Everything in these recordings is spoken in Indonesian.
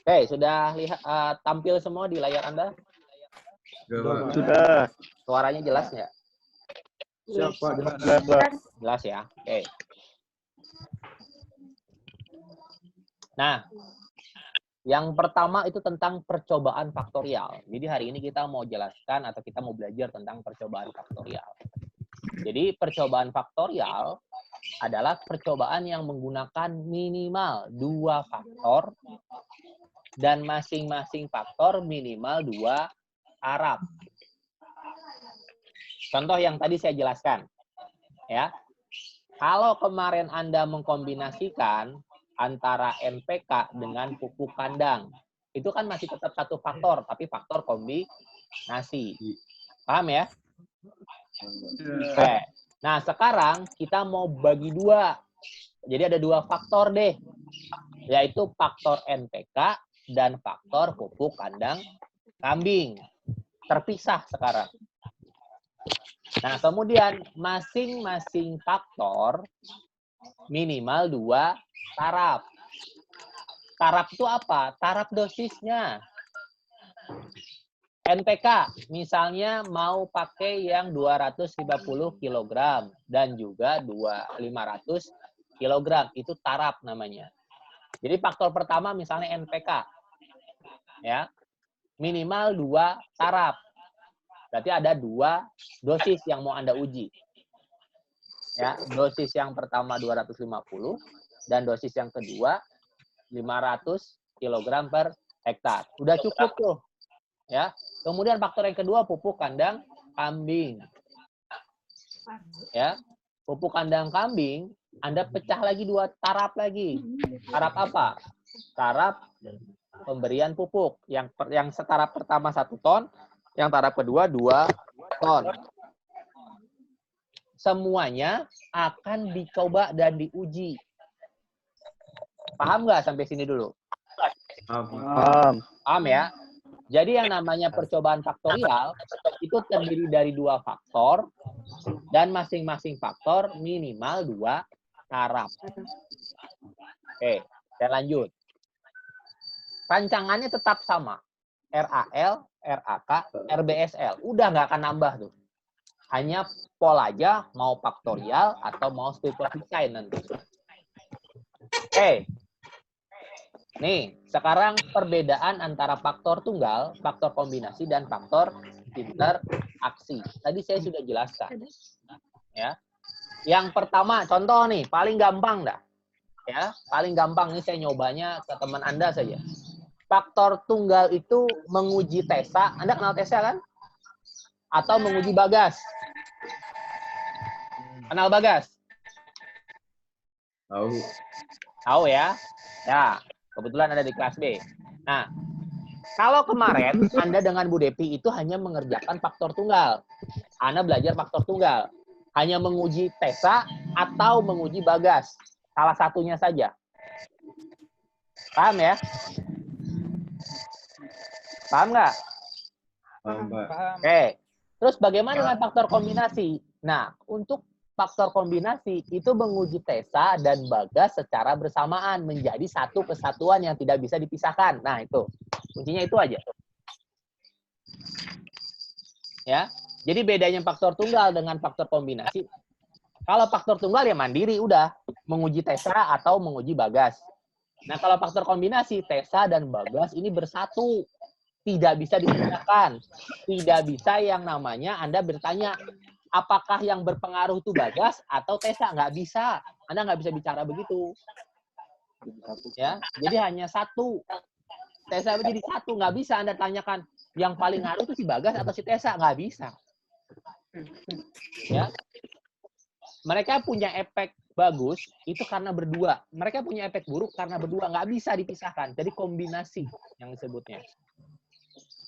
Oke, sudah lihat tampil semua di layar Anda? Sudah. Suaranya jelas nggak? Siapa? Jelas ya. Oke. Nah, yang pertama itu tentang percobaan faktorial. Jadi hari ini kita mau jelaskan atau kita mau belajar tentang percobaan faktorial. Jadi percobaan faktorial adalah percobaan yang menggunakan minimal 2 faktor dan masing-masing faktor minimal 2 taraf. Contoh yang tadi saya jelaskan. Ya. Kalau kemarin Anda mengkombinasikan antara NPK dengan pupuk kandang, itu kan masih tetap 1 faktor, tapi faktor kombinasi. Paham ya? Oke. Nah, sekarang kita mau bagi 2. Jadi ada 2 faktor deh, yaitu faktor NPK dan faktor pupuk kandang kambing. Terpisah sekarang. Nah, kemudian masing-masing faktor minimal 2 taraf. Taraf itu apa? Taraf dosisnya. NPK misalnya mau pakai yang 250 kg dan juga 500 kg. Itu taraf namanya. Jadi faktor pertama misalnya NPK. Ya. Minimal 2 taraf. Berarti ada 2 dosis yang mau Anda uji. Ya, dosis yang pertama 250 dan dosis yang kedua 500 kg per hektar. Udah cukup tuh. Ya. Kemudian faktor yang kedua pupuk kandang kambing. Ya. Pupuk kandang kambing Anda pecah lagi 2 taraf lagi. Taraf apa? Taraf pemberian pupuk. Yang taraf pertama 1 ton, yang taraf kedua 2 ton. Semuanya akan dicoba dan diuji. Paham nggak sampai sini dulu? Paham. Paham ya? Jadi yang namanya percobaan faktorial itu terdiri dari 2 faktor dan masing-masing faktor minimal 2 taraf. Oke, saya lanjut. Rancangannya tetap sama. RAL, RAK, RBSL. Udah nggak akan nambah tuh. Hanya pol aja mau faktorial atau mau simplified nanti. Oke. Nih, sekarang perbedaan antara faktor tunggal, faktor kombinasi, dan faktor interaksi. Tadi saya sudah jelaskan. Ya. Yang pertama, contoh nih, paling gampang dah. Ya, paling gampang nih saya nyobanya ke teman Anda saja. Faktor tunggal itu menguji TESA. Anda kenal TESA kan? Atau menguji Bagas. Kenal Bagas? Tahu. Tahu ya? Ya, kebetulan ada di kelas B. Nah, kalau kemarin Anda dengan Bu Depi itu hanya mengerjakan faktor tunggal. Anda belajar faktor tunggal. Hanya menguji TESA atau menguji Bagas. Salah satunya saja. Paham ya? Paham nggak? Paham, Pak. Oke. Terus bagaimana dengan faktor kombinasi? Nah, untuk faktor kombinasi itu menguji TESA dan Bagas secara bersamaan menjadi satu kesatuan yang tidak bisa dipisahkan. Nah, itu. Kuncinya itu aja. Ya. Jadi bedanya faktor tunggal dengan faktor kombinasi. Kalau faktor tunggal ya mandiri udah menguji TESA atau menguji Bagas. Nah, kalau faktor kombinasi TESA dan Bagas ini bersatu. Tidak bisa dipisahkan. Tidak bisa yang namanya Anda bertanya apakah yang berpengaruh itu Bagas atau TESA? Nggak bisa. Anda nggak bisa bicara begitu. Ya, jadi hanya satu. TESA jadi satu. Nggak bisa Anda tanyakan yang paling ngaruh itu si Bagas atau si TESA. Nggak bisa. Ya. Mereka punya efek bagus itu karena berdua. Mereka punya efek buruk karena berdua. Nggak bisa dipisahkan. Jadi kombinasi yang disebutnya.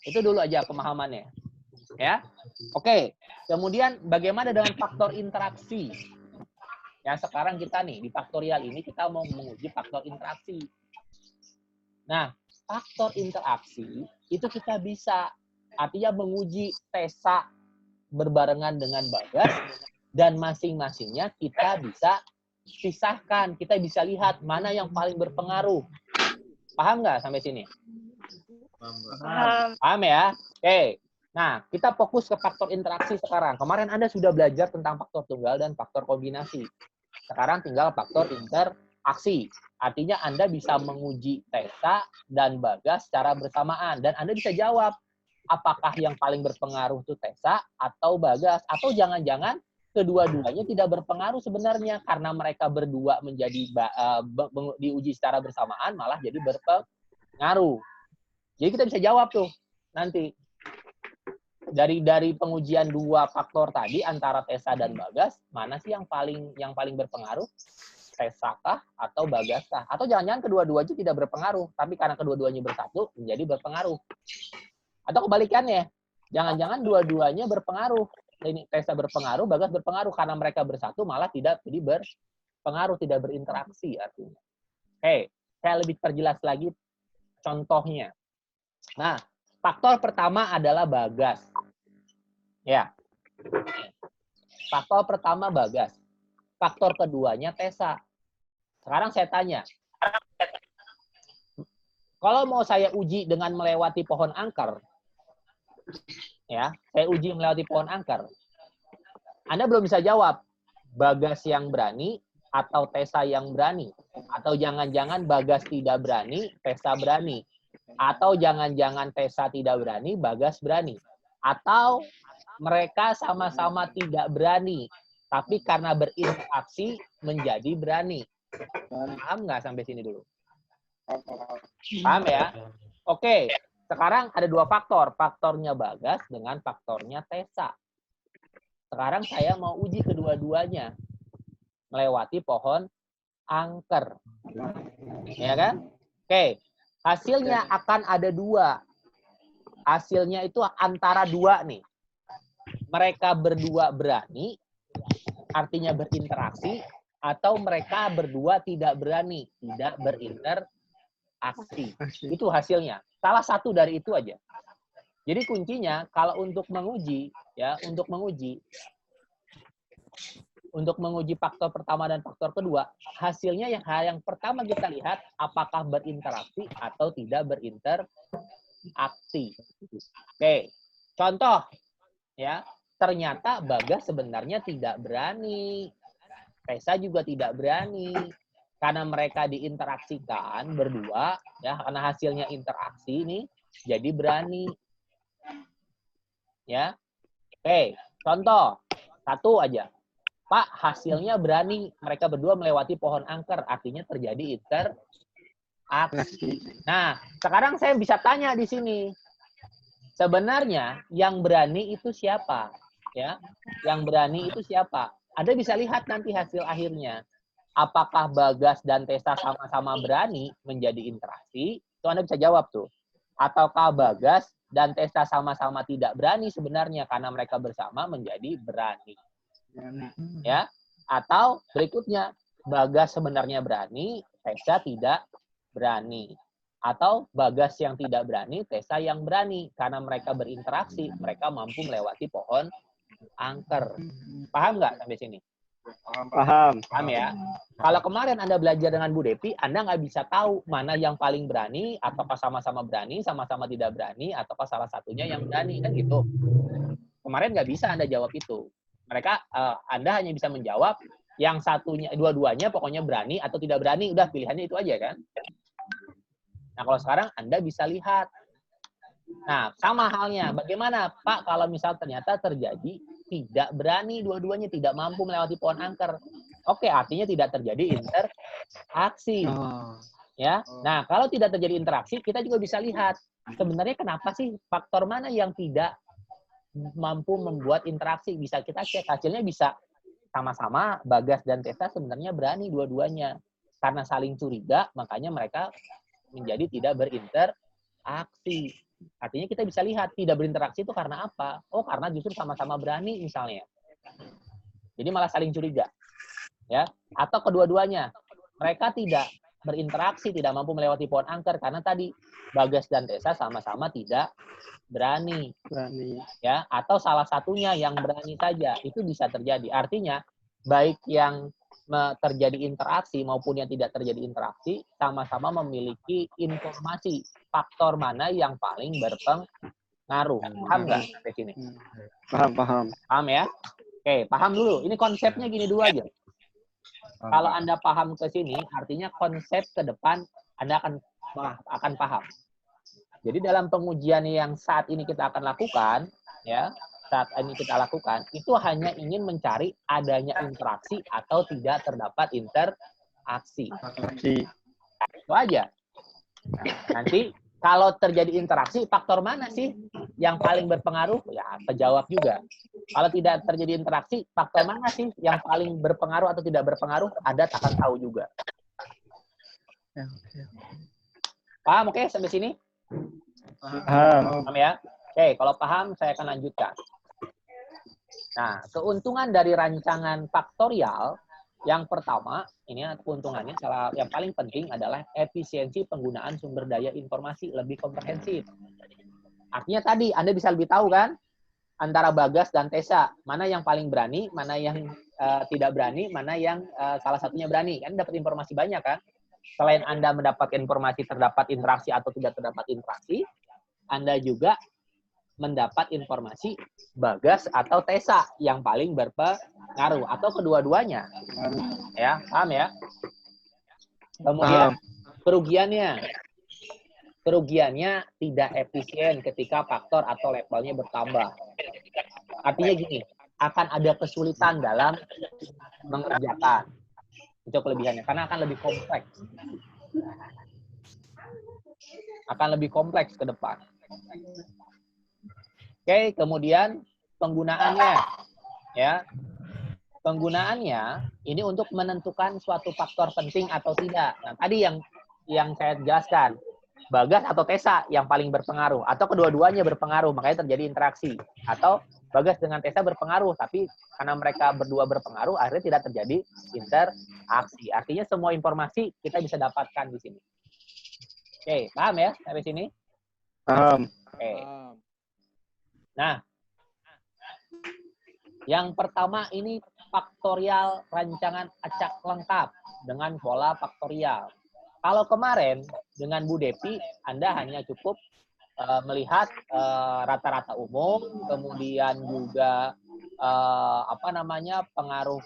Itu dulu aja pemahamannya. Ya. Oke. Kemudian bagaimana dengan faktor interaksi? Ya, sekarang kita nih, di faktorial ini kita mau menguji faktor interaksi. Nah, faktor interaksi itu kita bisa, artinya menguji Tesa berbarengan dengan Bagas, dan masing-masingnya kita bisa pisahkan. Kita bisa lihat mana yang paling berpengaruh. Paham nggak sampai sini? Paham. Paham ya? Oke. Nah, kita fokus ke faktor interaksi sekarang. Kemarin Anda sudah belajar tentang faktor tunggal dan faktor kombinasi. Sekarang tinggal faktor interaksi. Artinya Anda bisa menguji Tesa dan Bagas secara bersamaan. Dan Anda bisa jawab, apakah yang paling berpengaruh itu Tesa atau Bagas. Atau jangan-jangan kedua-duanya tidak berpengaruh sebenarnya. Karena mereka berdua menjadi diuji secara bersamaan, malah jadi berpengaruh. Jadi kita bisa jawab tuh nanti. Dari pengujian dua faktor tadi antara Tesa dan Bagas, mana sih yang paling berpengaruh? Tesa kah atau Bagas kah? Atau jangan-jangan kedua-duanya tidak berpengaruh, tapi karena kedua-duanya bersatu menjadi berpengaruh. Atau kebalikannya, jangan-jangan dua-duanya berpengaruh. Ini Tesa berpengaruh, Bagas berpengaruh, karena mereka bersatu malah tidak jadi berpengaruh, tidak berinteraksi artinya. Oke, saya lebih perjelas lagi contohnya. Nah, faktor pertama adalah Bagas. Ya. Faktor pertama Bagas. Faktor keduanya Tesa. Sekarang saya tanya. Kalau mau saya uji dengan melewati pohon angker, ya, saya uji melewati pohon angker. Anda belum bisa jawab Bagas yang berani atau Tesa yang berani. Atau jangan-jangan Bagas tidak berani, Tesa berani. Atau jangan-jangan Tesa tidak berani, Bagas berani. Atau mereka sama-sama tidak berani, tapi karena berinteraksi menjadi berani. Paham nggak sampai sini dulu? Paham ya? Oke, sekarang ada dua faktor. Faktornya Bagas dengan faktornya Tesa. Sekarang saya mau uji kedua-duanya. Melewati pohon angker. Ya kan? Oke, hasilnya akan ada dua. Hasilnya itu antara dua nih. Mereka berdua berani, artinya berinteraksi, atau mereka berdua tidak berani, tidak berinteraksi. Itu hasilnya. Salah satu dari itu aja. Jadi kuncinya kalau untuk menguji, ya, untuk menguji faktor pertama dan faktor kedua, hasilnya yang pertama kita lihat apakah berinteraksi atau tidak berinteraksi. Oke, contoh, ya. Ternyata Bagas sebenarnya tidak berani. Tesa juga tidak berani. Karena mereka diinteraksikan berdua, ya, karena hasilnya interaksi nih, jadi berani. Ya. Oke, contoh. Satu aja. Pak, hasilnya berani. Mereka berdua melewati pohon angker. Artinya terjadi interaksi. Nah, sekarang saya bisa tanya di sini. Sebenarnya yang berani itu siapa? Ya, yang berani itu siapa? Anda bisa lihat nanti hasil akhirnya. Apakah Bagas dan Tesa sama-sama berani menjadi interaksi? Itu Anda bisa jawab tuh. Ataukah Bagas dan Tesa sama-sama tidak berani sebenarnya karena mereka bersama menjadi berani. Ya, atau berikutnya Bagas sebenarnya berani, Tesa tidak berani. Atau Bagas yang tidak berani, Tesa yang berani. Karena mereka berinteraksi, mereka mampu melewati pohon angker. Paham nggak sampai sini? Paham. Paham ya? Kalau kemarin Anda belajar dengan Bu Depi, Anda nggak bisa tahu mana yang paling berani, ataukah sama-sama berani, sama-sama tidak berani, ataukah salah satunya yang berani. Kan gitu. Kemarin nggak bisa Anda jawab itu. Anda hanya bisa menjawab yang satunya, dua-duanya pokoknya berani atau tidak berani. Udah, pilihannya itu aja kan? Nah, kalau sekarang Anda bisa lihat. Nah, sama halnya. Bagaimana, Pak, kalau misal ternyata terjadi tidak berani, dua-duanya tidak mampu melewati pohon angker. Oke, artinya tidak terjadi interaksi. Ya. Nah, kalau tidak terjadi interaksi, kita juga bisa lihat sebenarnya kenapa sih faktor mana yang tidak mampu membuat interaksi. Bisa kita cek, hasilnya bisa sama-sama Bagas dan Tesa sebenarnya berani dua-duanya. Karena saling curiga, makanya mereka menjadi tidak berinteraksi. Artinya kita bisa lihat tidak berinteraksi itu karena apa? Oh, karena justru sama-sama berani misalnya. Jadi malah saling curiga. ya, atau kedua-duanya. Mereka tidak berinteraksi, tidak mampu melewati pohon angker karena tadi Bagas dan Tessa sama-sama tidak berani. Ya, atau salah satunya yang berani saja, itu bisa terjadi. Artinya baik yang terjadi interaksi maupun yang tidak terjadi interaksi sama-sama memiliki informasi faktor mana yang paling berpengaruh. Paham nggak sampai sini? Paham. Paham ya? Oke, paham dulu. Ini konsepnya gini dulu aja. Kalau Anda paham ke sini, artinya konsep ke depan Anda akan paham. Jadi dalam pengujian yang saat ini kita akan lakukan, ya, saat ini kita lakukan, itu hanya ingin mencari adanya interaksi atau tidak terdapat interaksi. Itu aja. Nanti kalau terjadi interaksi, faktor mana sih yang paling berpengaruh? Ya, kejawab juga. Kalau tidak terjadi interaksi, faktor mana sih yang paling berpengaruh atau tidak berpengaruh? Anda akan tahu juga. Paham? Oke, sampai sini? Paham ya? Oke, kalau paham, saya akan lanjutkan. Nah, keuntungan dari rancangan faktorial yang pertama, ini keuntungannya yang paling penting adalah efisiensi penggunaan sumber daya informasi lebih komprehensif. Artinya tadi Anda bisa lebih tahu kan antara Bagas dan Tessa, mana yang paling berani, mana yang tidak berani, mana yang salah satunya berani. Kan dapat informasi banyak kan? Selain Anda mendapatkan informasi terdapat interaksi atau tidak terdapat interaksi, Anda juga mendapat informasi Bagas atau Tessa yang paling berpengaruh atau kedua-duanya. Ya, paham ya? Kemudian kerugiannya tidak efisien ketika faktor atau levelnya bertambah. Artinya gini, akan ada kesulitan dalam mengerjakan. Itu kelebihannya karena akan lebih kompleks. Akan lebih kompleks ke depan. Oke, kemudian penggunaannya, ya, penggunaannya ini untuk menentukan suatu faktor penting atau tidak. Nah, tadi yang saya jelaskan, Bagas atau Tessa yang paling berpengaruh, atau kedua-duanya berpengaruh, makanya terjadi interaksi. Atau Bagas dengan Tessa berpengaruh, tapi karena mereka berdua berpengaruh, akhirnya tidak terjadi interaksi. Artinya semua informasi kita bisa dapatkan di sini. Oke, paham ya sampai sini? Paham. Oke. Nah, yang pertama ini faktorial rancangan acak lengkap dengan pola faktorial. Kalau kemarin dengan Bu Depi, Anda hanya cukup melihat rata-rata umum, kemudian juga pengaruh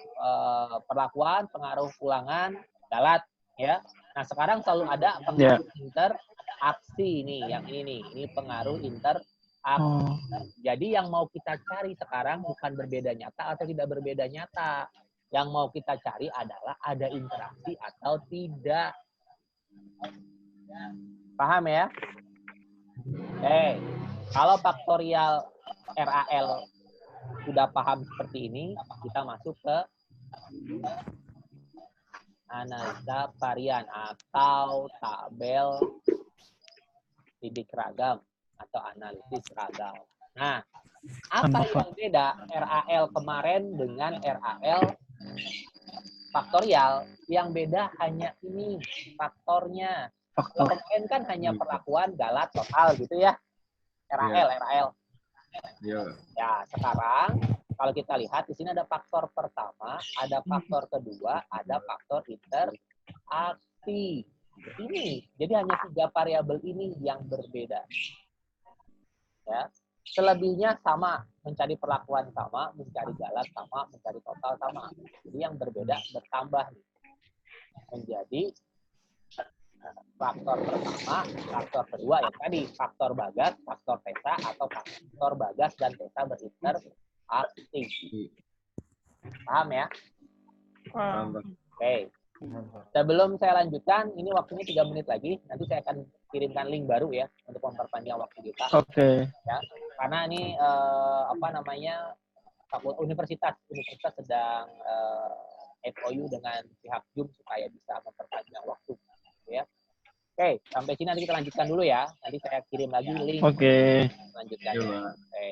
perlakuan, pengaruh ulangan, galat, ya. Nah, sekarang selalu ada pengaruh interaksi nih, yang ini pengaruh interaksi. Jadi yang mau kita cari sekarang bukan berbeda nyata atau tidak berbeda nyata. Yang mau kita cari adalah ada interaksi atau tidak. Paham ya? Oke. Kalau faktorial RAL sudah paham seperti ini, kita masuk ke analisa varian atau tabel sidik ragam atau analisis ragam. Nah, apa yang beda RAL kemarin dengan RAL faktorial? Yang beda hanya ini faktornya. Kalau kemarin kan hanya perlakuan, galat, total gitu ya. RAL. Ya, sekarang kalau kita lihat di sini ada faktor pertama, ada faktor kedua, ada faktor interaksi. Ini, jadi hanya 3 variabel ini yang berbeda. Ya, selebihnya sama, mencari perlakuan sama, mencari galat sama, mencari total sama. Jadi yang berbeda bertambah menjadi faktor pertama, faktor kedua yang tadi faktor Bagas, faktor Tessa atau faktor Bagas dan Tessa berinteraksi. Paham ya? Paham. Oke. Sebelum saya lanjutkan, ini waktunya 3 menit lagi. Nanti saya akan kirimkan link baru ya untuk memperpanjang waktu kita. Oke. Ya, karena ini universitas sedang MOU dengan pihak Zoom supaya bisa memperpanjang waktu. Ya. Oke, sampai sini nanti kita lanjutkan dulu ya. Nanti saya kirim lagi link. Oke. Lanjutkan. Oke.